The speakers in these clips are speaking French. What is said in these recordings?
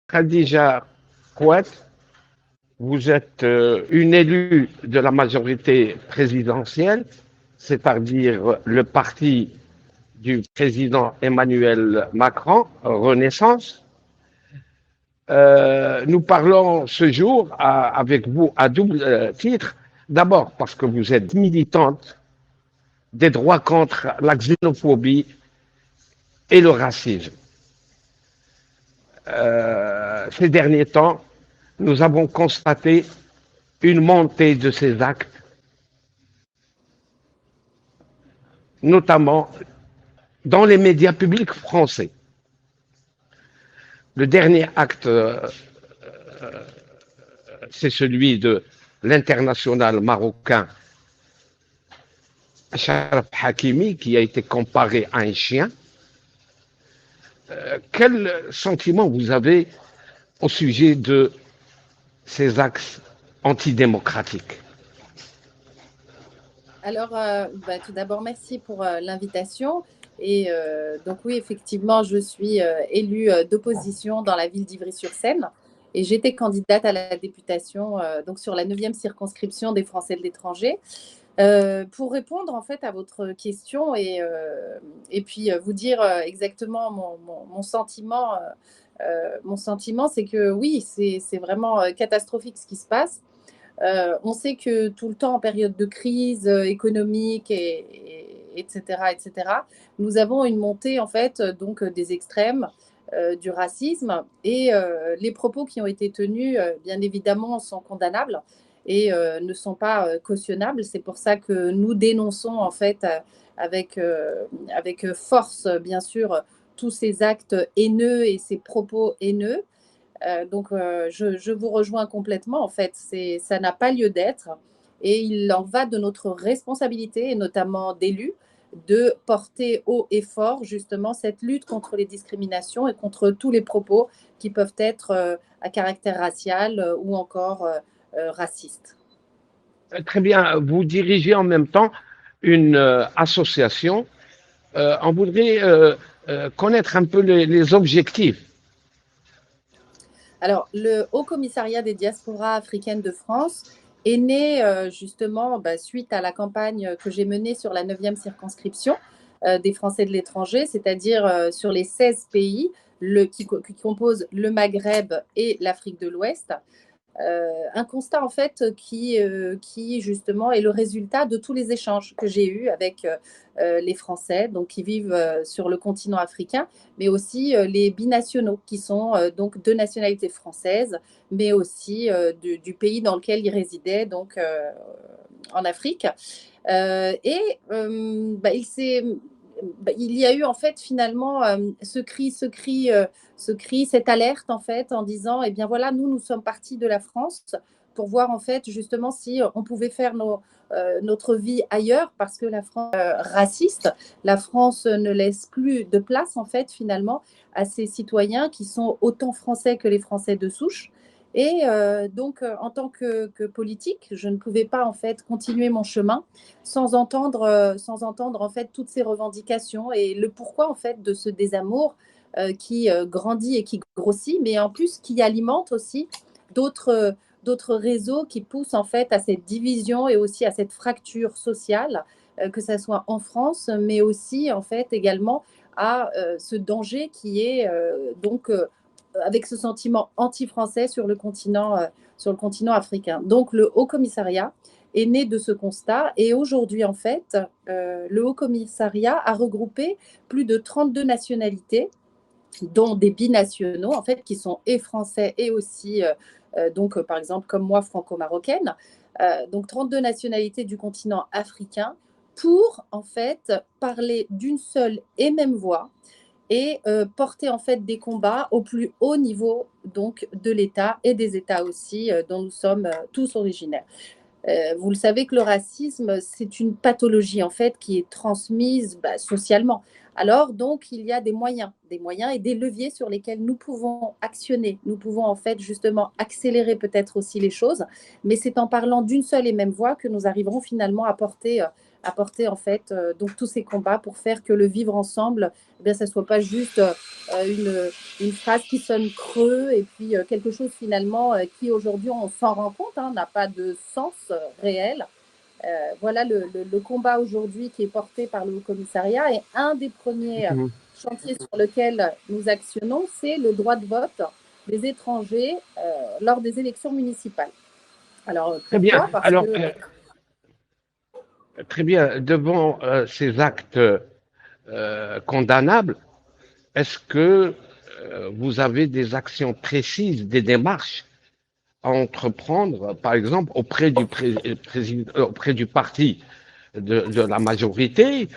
Khadija Kouet, vous êtes une élue de la majorité présidentielle, c'est-à-dire le parti du président Emmanuel Macron, Renaissance. Nous parlons ce jour avec vous à double titre. D'abord parce que vous êtes militante des droits contre la xénophobie et le racisme. Ces derniers temps, nous avons constaté une montée de ces actes, notamment dans les médias publics français. Le dernier acte, c'est celui de l'international marocain Achraf Hakimi, qui a été comparé à un chien. Quel sentiment vous avez au sujet de ces actes antidémocratiques? Alors, tout d'abord, merci pour l'invitation. Et donc oui, effectivement, je suis élue d'opposition dans la ville d'Ivry-sur-Seine et j'étais candidate à la députation donc sur la 9e circonscription des Français de l'étranger. Pour répondre en fait à votre question et puis vous dire exactement mon sentiment, mon sentiment, c'est que oui, c'est vraiment catastrophique ce qui se passe. On sait que tout le temps, en période de crise économique, etc., nous avons une montée en fait donc des extrêmes, du racisme et les propos qui ont été tenus, bien évidemment, sont condamnables et ne sont pas cautionnables. C'est pour ça que nous dénonçons en fait avec force, bien sûr, tous ces actes haineux et ces propos haineux. Je vous rejoins complètement. En fait, ça n'a pas lieu d'être. Et il en va de notre responsabilité, et notamment d'élus, de porter haut et fort justement cette lutte contre les discriminations et contre tous les propos qui peuvent être à caractère racial ou encore raciste. Très bien, vous dirigez en même temps une association. On voudrait connaître un peu les objectifs. Alors, le Haut Commissariat des diasporas africaines de France est né justement suite à la campagne que j'ai menée sur la 9e circonscription des Français de l'étranger, c'est-à-dire sur les 16 pays qui composent le Maghreb et l'Afrique de l'Ouest. Un constat en fait qui justement est le résultat de tous les échanges que j'ai eus avec les Français donc qui vivent sur le continent africain, mais aussi les binationaux qui sont donc de nationalité française, mais aussi du pays dans lequel ils résidaient donc en Afrique. Il y a eu en fait finalement ce cri, cette alerte en fait en disant eh bien voilà, nous sommes partis de la France pour voir en fait justement si on pouvait faire notre vie ailleurs parce que la France raciste, la France ne laisse plus de place en fait finalement à ses citoyens qui sont autant français que les Français de souche. Et en tant que politique, je ne pouvais pas en fait continuer mon chemin sans entendre en fait toutes ces revendications et le pourquoi en fait de ce désamour qui grandit et qui grossit, mais en plus qui alimente aussi d'autres réseaux qui poussent en fait à cette division et aussi à cette fracture sociale, que ce soit en France, mais aussi en fait également à ce danger qui est avec ce sentiment anti-français sur le continent africain. Donc le Haut Commissariat est né de ce constat et aujourd'hui en fait le Haut Commissariat a regroupé plus de 32 nationalités dont des binationaux en fait qui sont et français et aussi donc par exemple comme moi franco-marocaine, donc 32 nationalités du continent africain pour en fait parler d'une seule et même voix et porter en fait des combats au plus haut niveau donc de l'État et des États aussi dont nous sommes tous originaires. Vous le savez que le racisme, c'est une pathologie en fait qui est transmise socialement. Alors donc, il y a des moyens et des leviers sur lesquels nous pouvons actionner. Nous pouvons en fait justement accélérer peut-être aussi les choses, mais c'est en parlant d'une seule et même voix que nous arriverons finalement à porter apporter en fait donc tous ces combats pour faire que le vivre ensemble, eh bien, ça ne soit pas juste une phrase qui sonne creux et puis quelque chose finalement qui aujourd'hui, on s'en rend compte, hein, n'a pas de sens réel. Voilà le combat aujourd'hui qui est porté par le Haut-Commissariat, et un des premiers chantiers sur lequel nous actionnons, c'est le droit de vote des étrangers lors des élections municipales. Alors, Très bien. Parce Alors, que... très bien. Devant ces actes condamnables, est-ce que vous avez des actions précises, des démarches à entreprendre, par exemple, auprès du parti de la majorité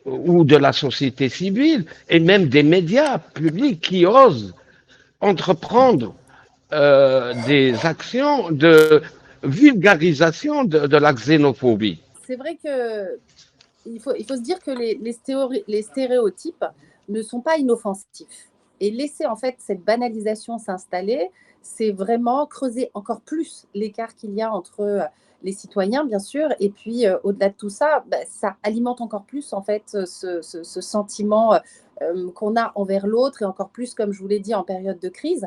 ou de la société civile et même des médias publics qui osent entreprendre des actions de vulgarisation de la xénophobie? C'est vrai que il faut se dire que les stéréotypes ne sont pas inoffensifs. Et laisser en fait cette banalisation s'installer, c'est vraiment creuser encore plus l'écart qu'il y a entre les citoyens, bien sûr, et puis au-delà de tout ça, ça alimente encore plus en fait ce sentiment qu'on a envers l'autre, et encore plus, comme je vous l'ai dit, en période de crise,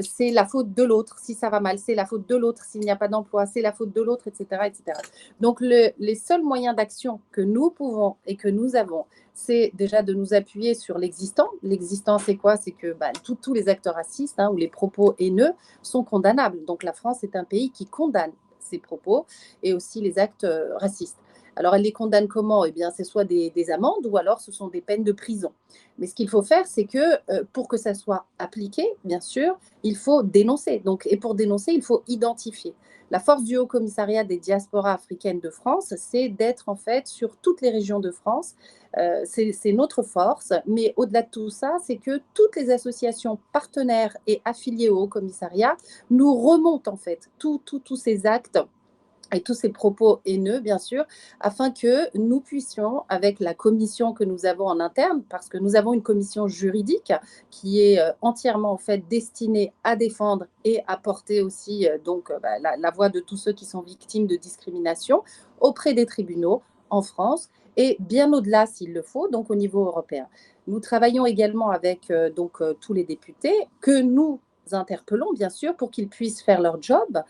c'est la faute de l'autre. Si ça va mal, c'est la faute de l'autre. S'il n'y a pas d'emploi, c'est la faute de l'autre, etc., etc. Donc, les seuls moyens d'action que nous pouvons et que nous avons, c'est déjà de nous appuyer sur l'existant. L'existant, c'est quoi? C'est que tous les actes racistes, hein, ou les propos haineux sont condamnables. Donc, la France est un pays qui condamne ces propos et aussi les actes racistes. Alors, elle les condamne comment? Eh bien, c'est soit des amendes, ou alors ce sont des peines de prison. Mais ce qu'il faut faire, c'est que pour que ça soit appliqué, bien sûr, il faut dénoncer. Donc, et pour dénoncer, il faut identifier. La force du Haut-Commissariat des diasporas africaines de France, c'est d'être en fait sur toutes les régions de France. C'est notre force. Mais au-delà de tout ça, c'est que toutes les associations partenaires et affiliées au Haut-Commissariat nous remontent en fait tous ces actes et tous ces propos haineux, bien sûr, afin que nous puissions, avec la commission que nous avons en interne, parce que nous avons une commission juridique qui est entièrement en fait destinée à défendre et à porter aussi la voix de tous ceux qui sont victimes de discrimination auprès des tribunaux en France et bien au-delà s'il le faut, donc au niveau européen. Nous travaillons également avec tous les députés que nous interpellons, bien sûr, pour qu'ils puissent faire leur job,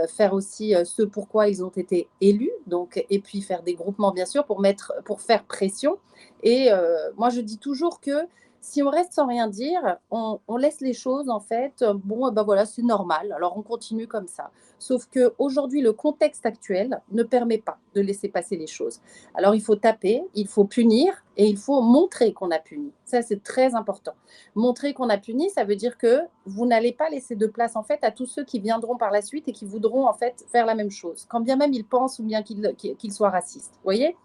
faire aussi ce pourquoi ils ont été élus, donc, et puis faire des groupements, bien sûr, pour faire pression. Et moi, je dis toujours que si on reste sans rien dire, on laisse les choses, en fait, bon, ben voilà, c'est normal, alors on continue comme ça. Sauf qu'aujourd'hui, le contexte actuel ne permet pas de laisser passer les choses. Alors, il faut taper, il faut punir et il faut montrer qu'on a puni. Ça, c'est très important. Montrer qu'on a puni, ça veut dire que vous n'allez pas laisser de place, en fait, à tous ceux qui viendront par la suite et qui voudront, en fait, faire la même chose, quand bien même ils pensent ou bien qu'ils soient racistes. Vous voyez ?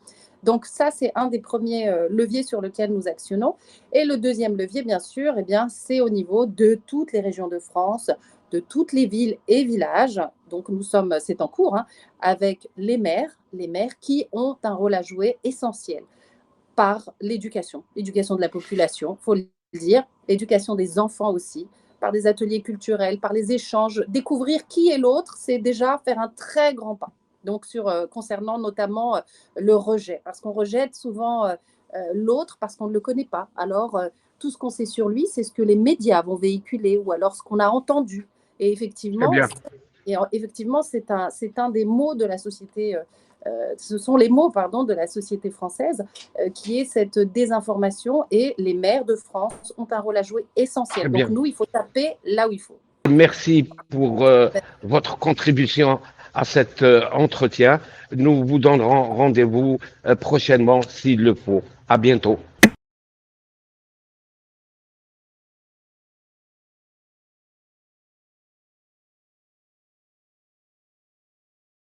Donc ça, c'est un des premiers leviers sur lesquels nous actionnons. Et le deuxième levier, bien sûr, eh bien, c'est au niveau de toutes les régions de France, de toutes les villes et villages. Donc c'est en cours, hein, avec les maires qui ont un rôle à jouer essentiel par l'éducation de la population, il faut le dire, l'éducation des enfants aussi, par des ateliers culturels, par les échanges. Découvrir qui est l'autre, c'est déjà faire un très grand pas. Donc, concernant notamment le rejet, parce qu'on rejette souvent l'autre parce qu'on ne le connaît pas. Alors, tout ce qu'on sait sur lui, c'est ce que les médias vont véhiculer ou alors ce qu'on a entendu. Et effectivement, c'est un des mots de la société. Ce sont les mots, de la société française qui est cette désinformation, et les maires de France ont un rôle à jouer essentiel. Donc, nous, il faut taper là où il faut. Merci pour votre contribution à cet entretien. Nous vous donnerons rendez-vous prochainement s'il le faut. À bientôt.